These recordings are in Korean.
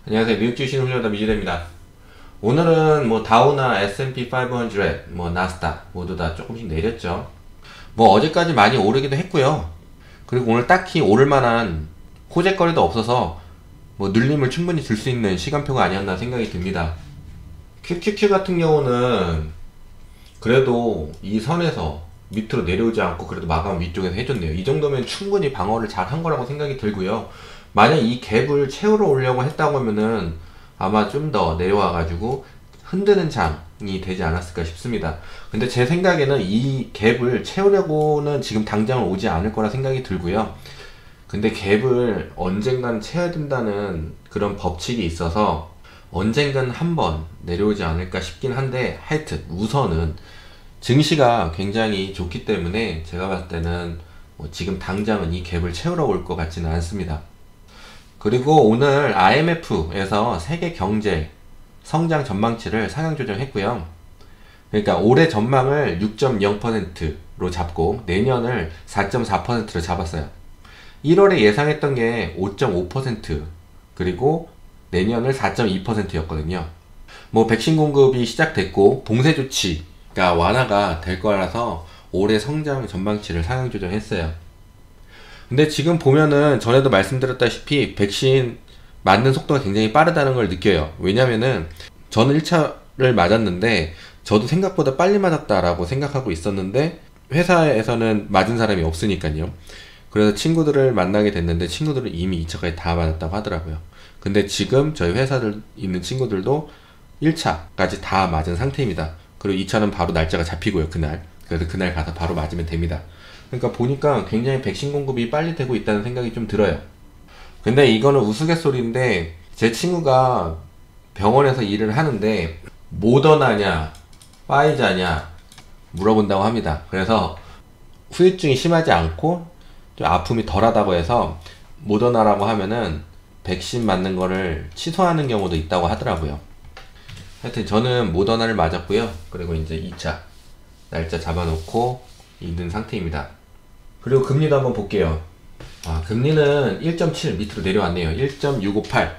안녕하세요. 미국 주식 훈련다 미주대입니다. 오늘은 뭐 다우나 S&P 500, 뭐 나스닥 모두 다 조금씩 내렸죠. 뭐 어제까지 많이 오르기도 했고요. 그리고 오늘 딱히 오를 만한 호재거리도 없어서 뭐 눌림을 충분히 줄 수 있는 시간표가 아니었나 생각이 듭니다. QQQ 같은 경우는 그래도 이 선에서 밑으로 내려오지 않고 그래도 마감 위쪽에서 해줬네요. 이 정도면 충분히 방어를 잘 한 거라고 생각이 들고요. 만약 이 갭을 채우러 오려고 했다고 하면은 아마 좀 더 내려와 가지고 흔드는 장이 되지 않았을까 싶습니다. 근데 제 생각에는 이 갭을 채우려고는 지금 당장은 오지 않을 거라 생각이 들고요. 근데 갭을 언젠간 채워야 된다는 그런 법칙이 있어서 언젠간 한번 내려오지 않을까 싶긴 한데, 하여튼 우선은 증시가 굉장히 좋기 때문에 제가 봤을 때는 뭐 지금 당장은 이 갭을 채우러 올 것 같지는 않습니다. 그리고 오늘 IMF에서 세계 경제 성장 전망치를 상향 조정했고요. 그러니까 올해 전망을 6.0%로 잡고 내년을 4.4%로 잡았어요. 1월에 예상했던 게 5.5%, 그리고 내년을 4.2%였거든요. 뭐 백신 공급이 시작됐고 봉쇄 조치가 완화가 될 거라서 올해 성장 전망치를 상향 조정했어요. 근데 지금 보면은 전에도 말씀드렸다시피 백신 맞는 속도가 굉장히 빠르다는 걸 느껴요. 왜냐면은 저는 1차를 맞았는데 저도 생각보다 빨리 맞았다라고 생각하고 있었는데 회사에서는 맞은 사람이 없으니까요. 그래서 친구들을 만나게 됐는데 친구들은 이미 2차까지 다 맞았다고 하더라고요. 근데 지금 저희 회사들 있는 친구들도 1차까지 다 맞은 상태입니다. 그리고 2차는 바로 날짜가 잡히고요, 그날. 그래서 그날 가서 바로 맞으면 됩니다. 그러니까 보니까 굉장히 백신 공급이 빨리 되고 있다는 생각이 좀 들어요. 근데 이거는 우스갯소리인데 제 친구가 병원에서 일을 하는데 모더나냐 파이자냐 물어본다고 합니다. 그래서 후유증이 심하지 않고 좀 아픔이 덜하다고 해서 모더나라고 하면은 백신 맞는 거를 취소하는 경우도 있다고 하더라고요. 하여튼 저는 모더나를 맞았고요. 그리고 이제 2차 날짜 잡아놓고 있는 상태입니다. 그리고 금리도 한번 볼게요. 금리는 1.7 밑으로 내려왔네요. 1.658.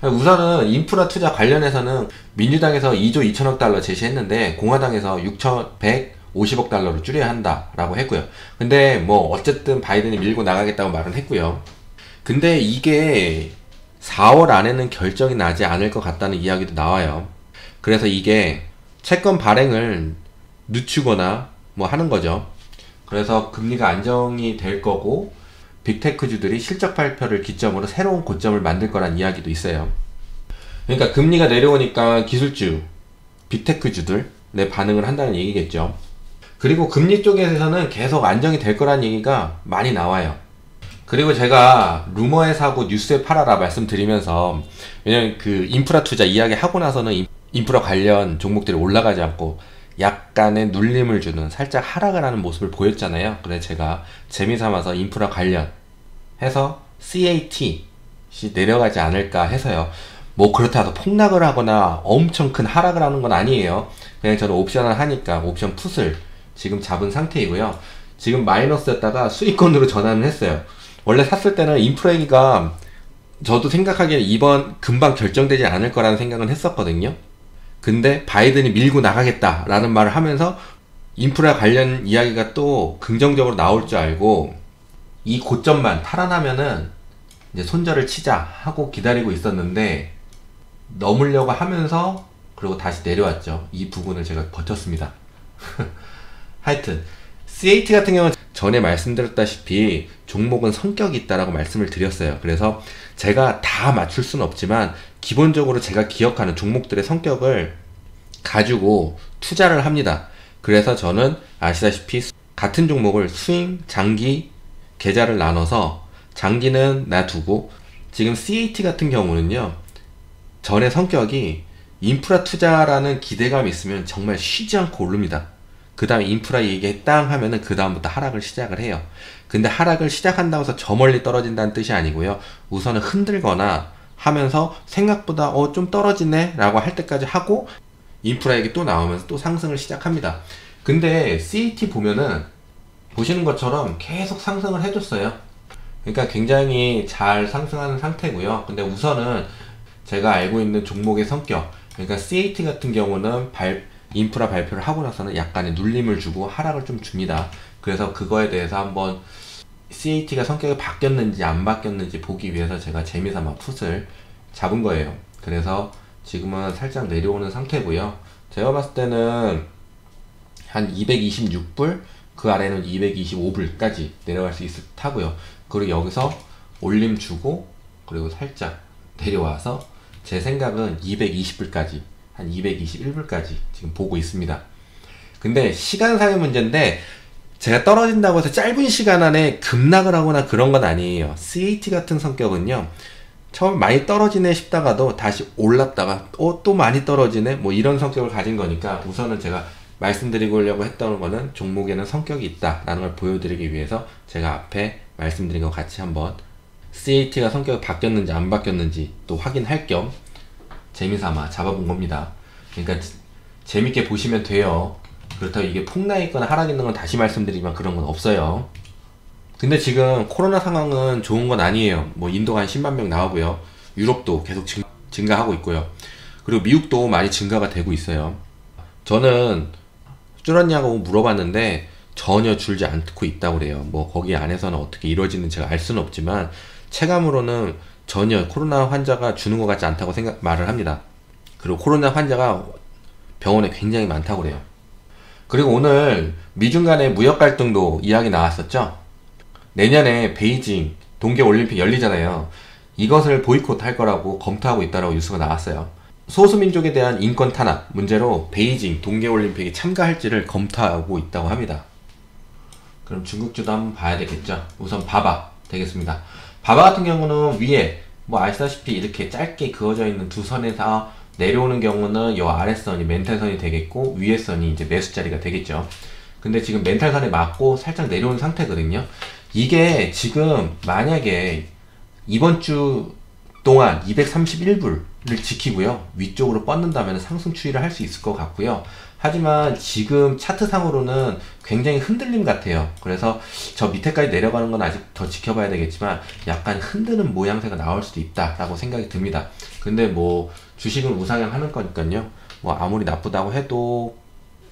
우선은 인프라 투자 관련해서는 민주당에서 2조 2천억 달러 제시했는데 공화당에서 6,150억 달러로 줄여야 한다라고 했고요. 근데 뭐 어쨌든 바이든이 밀고 나가겠다고 말은 했고요. 근데 이게 4월 안에는 결정이 나지 않을 것 같다는 이야기도 나와요. 그래서 이게 채권 발행을 늦추거나 뭐 하는 거죠. 그래서 금리가 안정이 될 거고 빅테크주들이 실적 발표를 기점으로 새로운 고점을 만들 거란 이야기도 있어요. 그러니까 금리가 내려오니까 기술주, 빅테크주들의 반응을 한다는 얘기겠죠. 그리고 금리 쪽에서는 계속 안정이 될 거란 얘기가 많이 나와요. 그리고 제가 루머에 사고 뉴스에 팔아라 말씀드리면서, 왜냐면 그 인프라 투자 이야기 하고 나서는 인프라 관련 종목들이 올라가지 않고 약간의 눌림을 주는, 살짝 하락을 하는 모습을 보였잖아요. 그래서 제가 재미삼아서 인프라 관련 해서 CAT 내려가지 않을까 해서요. 뭐 그렇다고 해서 폭락을 하거나 엄청 큰 하락을 하는 건 아니에요. 그냥 저는 옵션을 하니까 옵션 풋을 지금 잡은 상태이고요. 지금 마이너스였다가 수익권으로 전환을 했어요. 원래 샀을 때는 인프라 얘기가 저도 생각하기에는 이번 금방 결정되지 않을 거라는 생각은 했었거든요. 근데 바이든이 밀고 나가겠다라는 말을 하면서 인프라 관련 이야기가 또 긍정적으로 나올 줄 알고 이 고점만 탈환하면은 이제 손절을 치자 하고 기다리고 있었는데 넘으려고 하면서 그리고 다시 내려왔죠. 이 부분을 제가 버텼습니다. 하여튼 CAT 같은 경우는 전에 말씀드렸다시피 종목은 성격이 있다라고 말씀을 드렸어요. 그래서 제가 다 맞출 수는 없지만 기본적으로 제가 기억하는 종목들의 성격을 가지고 투자를 합니다. 그래서 저는 아시다시피 같은 종목을 스윙, 장기, 계좌를 나눠서 장기는 놔두고, 지금 CAT 같은 경우는요, 전의 성격이 인프라 투자라는 기대감이 있으면 정말 쉬지 않고 오릅니다. 그 다음에 인프라 얘기 땅 하면은 그 다음부터 하락을 시작을 해요. 근데 하락을 시작한다고 해서 저 멀리 떨어진다는 뜻이 아니고요. 우선은 흔들거나 하면서 생각보다 좀 떨어지네 라고 할 때까지 하고 인프라 얘기 또 나오면서 또 상승을 시작합니다. 근데 CAT 보면은 보시는 것처럼 계속 상승을 해줬어요. 그러니까 굉장히 잘 상승하는 상태고요. 근데 우선은 제가 알고 있는 종목의 성격, 그러니까 CAT 같은 경우는 인프라 발표를 하고 나서는 약간의 눌림을 주고 하락을 좀 줍니다. 그래서 그거에 대해서 한번 CAT가 성격이 바뀌었는지 안 바뀌었는지 보기 위해서 제가 재미삼아 풋을 잡은 거예요. 그래서 지금은 살짝 내려오는 상태고요. 제가 봤을 때는 한 226불, 그 아래는 225불까지 내려갈 수 있을 듯 하고요. 그리고 여기서 올림 주고 그리고 살짝 내려와서 제 생각은 220불까지, 한 221불까지 지금 보고 있습니다. 근데 시간상의 문제인데 제가 떨어진다고 해서 짧은 시간 안에 급락을 하거나 그런 건 아니에요. CAT 같은 성격은요, 처음 많이 떨어지네 싶다가도 다시 올랐다가 또 많이 떨어지네, 뭐 이런 성격을 가진 거니까 우선은 제가 말씀드리려고 했던 거는 종목에는 성격이 있다 라는 걸 보여드리기 위해서 제가 앞에 말씀드린 것 같이 한번 CAT가 성격이 바뀌었는지 안 바뀌었는지 또 확인할 겸 재미삼아 잡아본 겁니다. 그러니까 재밌게 보시면 돼요. 그렇다고 이게 폭락 있거나 하락 있는 건 다시 말씀드리지만 그런 건 없어요. 근데 지금 코로나 상황은 좋은 건 아니에요. 뭐 인도가 한 10만 명 나오고요. 유럽도 계속 증가하고 있고요. 그리고 미국도 많이 증가가 되고 있어요. 저는 줄었냐고 물어봤는데 전혀 줄지 않고 있다고 그래요. 뭐 거기 안에서는 어떻게 이루어지는지 제가 알 수는 없지만 체감으로는 전혀 코로나 환자가 주는 것 같지 않다고 말을 합니다. 그리고 코로나 환자가 병원에 굉장히 많다고 그래요. 그리고 오늘 미중 간의 무역 갈등도 이야기 나왔었죠. 내년에 베이징 동계올림픽 열리잖아요. 이것을 보이콧 할 거라고 검토하고 있다고 뉴스가 나왔어요. 소수민족에 대한 인권 탄압 문제로 베이징 동계올림픽에 참가할지를 검토하고 있다고 합니다. 그럼 중국주도 한번 봐야 되겠죠. 우선 바바 되겠습니다. 바바 같은 경우는 위에 뭐 아시다시피 이렇게 짧게 그어져 있는 두 선에서 내려오는 경우는 이 아랫선이 멘탈선이 되겠고 위에 선이 이제 매수자리가 되겠죠. 근데 지금 멘탈선에 맞고 살짝 내려온 상태거든요. 이게 지금 만약에 이번 주 동안 231불을 지키고요, 위쪽으로 뻗는다면 상승 추이를 할 수 있을 것 같고요. 하지만 지금 차트상으로는 굉장히 흔들림 같아요. 그래서 저 밑에까지 내려가는 건 아직 더 지켜봐야 되겠지만 약간 흔드는 모양새가 나올 수도 있다라고 생각이 듭니다. 근데 뭐 주식은 우상향 하는 거니까요, 뭐 아무리 나쁘다고 해도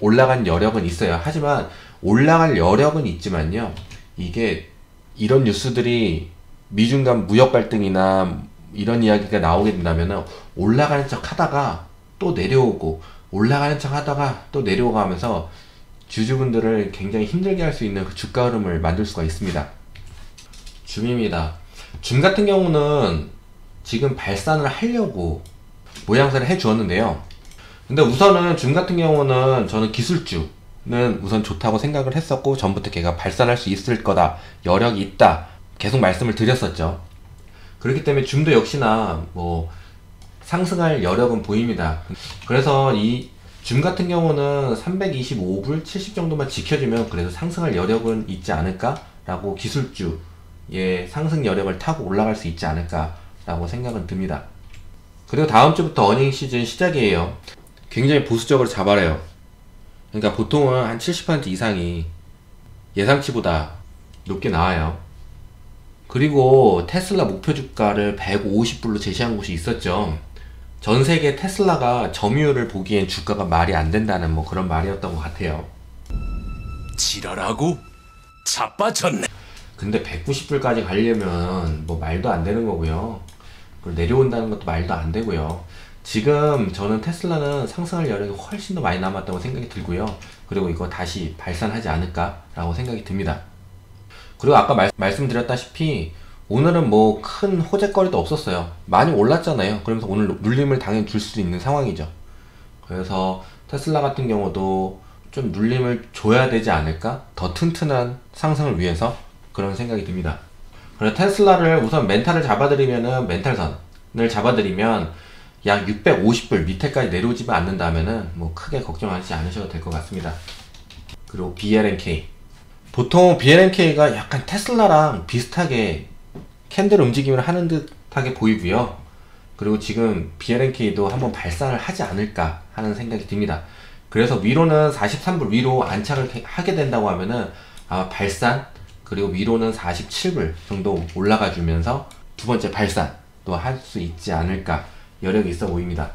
올라간 여력은 있어요. 하지만 올라갈 여력은 있지만요, 이게 이런 뉴스들이 미중 간 무역 갈등이나 이런 이야기가 나오게 된다면 올라가는 척 하다가 또 내려오고 올라가는 척 하다가 또 내려오고 하면서 주주분들을 굉장히 힘들게 할 수 있는 그 주가 흐름을 만들 수가 있습니다. 줌입니다. 줌 같은 경우는 지금 발산을 하려고 모양새를 해 주었는데요. 근데 우선은 줌 같은 경우는 저는 기술주는 우선 좋다고 생각을 했었고 전부터 걔가 발산할 수 있을 거다, 여력이 있다 계속 말씀을 드렸었죠. 그렇기 때문에 줌도 역시나 뭐 상승할 여력은 보입니다. 그래서 이 줌 같은 경우는 325불 70 정도만 지켜주면 그래도 상승할 여력은 있지 않을까 라고, 기술주의 상승 여력을 타고 올라갈 수 있지 않을까 라고 생각은 듭니다. 그리고 다음 주부터 어닝 시즌 시작이에요. 굉장히 보수적으로 잡아래요. 그러니까 보통은 한 70% 이상이 예상치보다 높게 나와요. 그리고 테슬라 목표 주가를 150불로 제시한 곳이 있었죠. 전 세계 테슬라가 점유율을 보기엔 주가가 말이 안 된다는 뭐 그런 말이었던 것 같아요. 지랄하고 자빠졌네. 근데 190불까지 가려면 뭐 말도 안 되는 거고요. 그리고 내려온다는 것도 말도 안 되고요. 지금 저는 테슬라는 상승할 여력이 훨씬 더 많이 남았다고 생각이 들고요. 그리고 이거 다시 발산하지 않을까 라고 생각이 듭니다. 그리고 아까 말씀드렸다시피 오늘은 뭐 큰 호재거리도 없었어요. 많이 올랐잖아요. 그러면서 오늘 눌림을 당연히 줄 수 있는 상황이죠. 그래서 테슬라 같은 경우도 좀 눌림을 줘야 되지 않을까? 더 튼튼한 상승을 위해서 그런 생각이 듭니다. 그래서 테슬라를 우선 멘탈을 잡아드리면은, 멘탈선을 잡아드리면 약 650불 밑에까지 내려오지만 않는다면은 뭐 크게 걱정하지 않으셔도 될 것 같습니다. 그리고 BLNK, 보통 BLNK가 약간 테슬라랑 비슷하게 캔들 움직임을 하는 듯하게 보이고요. 그리고 지금 BLNK도 한번 발산을 하지 않을까 하는 생각이 듭니다. 그래서 위로는 43불 위로 안착을 하게 된다고 하면은 아마 발산, 그리고 위로는 47불 정도 올라가 주면서 두 번째 발산도 할 수 있지 않을까 여력이 있어 보입니다.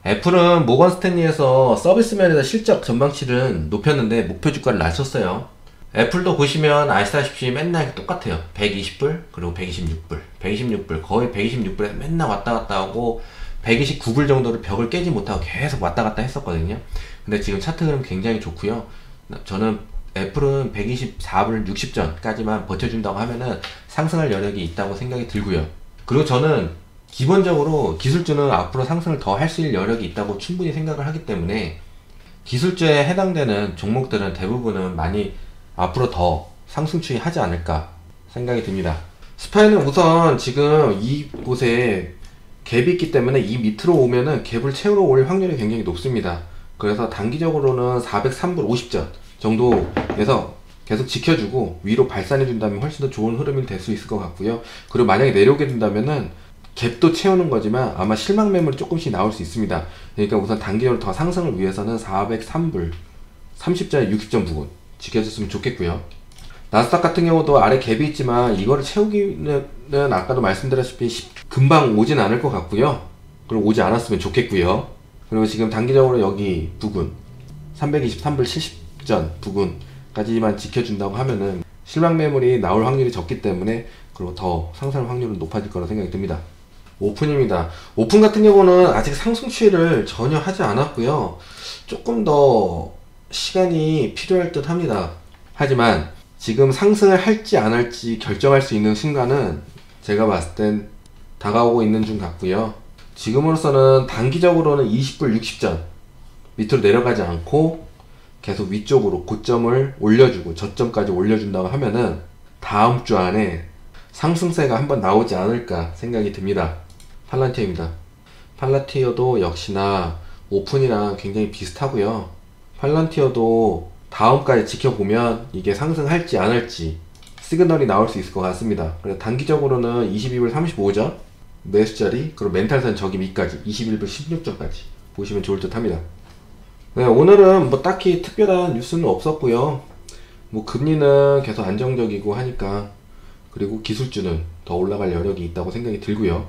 애플은 모건 스탠리에서 서비스 면에서 실적 전망치를 높였는데 목표 주가를 낮췄어요. 애플도 보시면 아시다시피 맨날 똑같아요. 120불 그리고 126불 126불 거의 126불에 맨날 왔다 갔다 하고 129불 정도를 벽을 깨지 못하고 계속 왔다 갔다 했었거든요. 근데 지금 차트 흐름 굉장히 좋고요. 저는 애플은 124불 60전까지만 버텨준다고 하면은 상승할 여력이 있다고 생각이 들고요. 그리고 저는 기본적으로 기술주는 앞으로 상승을 더 할 수 있는 여력이 있다고 충분히 생각을 하기 때문에 기술주에 해당되는 종목들은 대부분은 많이 앞으로 더 상승 추이 하지 않을까 생각이 듭니다. 스파이는 우선 지금 이곳에 갭이 있기 때문에 이 밑으로 오면은 갭을 채우러 올 확률이 굉장히 높습니다. 그래서 단기적으로는 403불 50전 정도에서 계속 지켜주고 위로 발산해 준다면 훨씬 더 좋은 흐름이 될 수 있을 것 같고요. 그리고 만약에 내려오게 된다면은 갭도 채우는 거지만 아마 실망 매물이 조금씩 나올 수 있습니다. 그러니까 우선 단기적으로 더 상승을 위해서는 403불 30전 60전 부근 지켜줬으면 좋겠고요. 나스닥 같은 경우도 아래 갭이 있지만 이거를 채우기는 아까도 말씀드렸다시피 금방 오진 않을 것 같고요. 그리고 오지 않았으면 좋겠고요. 그리고 지금 단기적으로 여기 부근 323불 70전 부근까지만 지켜준다고 하면은 실망 매물이 나올 확률이 적기 때문에 그리고 더 상승 확률은 높아질 거라 생각이 듭니다. 오픈입니다. 오픈 같은 경우는 아직 상승 추이를 전혀 하지 않았고요. 조금 더 시간이 필요할 듯 합니다. 하지만 지금 상승을 할지 안 할지 결정할 수 있는 순간은 제가 봤을 땐 다가오고 있는 중 같고요. 지금으로서는 단기적으로는 20불 60전 밑으로 내려가지 않고 계속 위쪽으로 고점을 올려주고 저점까지 올려준다고 하면은 다음 주 안에 상승세가 한번 나오지 않을까 생각이 듭니다. 팔란티어입니다. 팔란티어도 역시나 오픈이랑 굉장히 비슷하고요. 팔란티어도 다음까지 지켜보면 이게 상승할지 안 할지 시그널이 나올 수 있을 것 같습니다. 그래서 단기적으로는 22불 35전 매수자리 그리고 멘탈선 저기 밑까지 21불 16전까지 보시면 좋을 듯 합니다. 네, 오늘은 뭐 딱히 특별한 뉴스는 없었고요. 뭐 금리는 계속 안정적이고 하니까 그리고 기술주는 더 올라갈 여력이 있다고 생각이 들고요.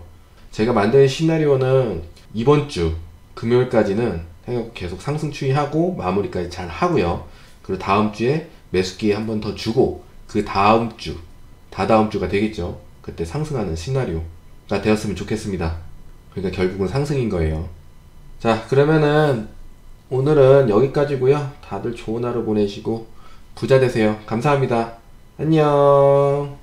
제가 만든 시나리오는 이번 주 금요일까지는 계속 상승 추이하고 마무리까지 잘 하고요. 그리고 다음 주에 매수 기회 한 번 더 주고 그 다음 주, 다다음 주가 되겠죠. 그때 상승하는 시나리오가 되었으면 좋겠습니다. 그러니까 결국은 상승인 거예요. 자, 그러면은 오늘은 여기까지고요. 다들 좋은 하루 보내시고 부자 되세요. 감사합니다. 안녕.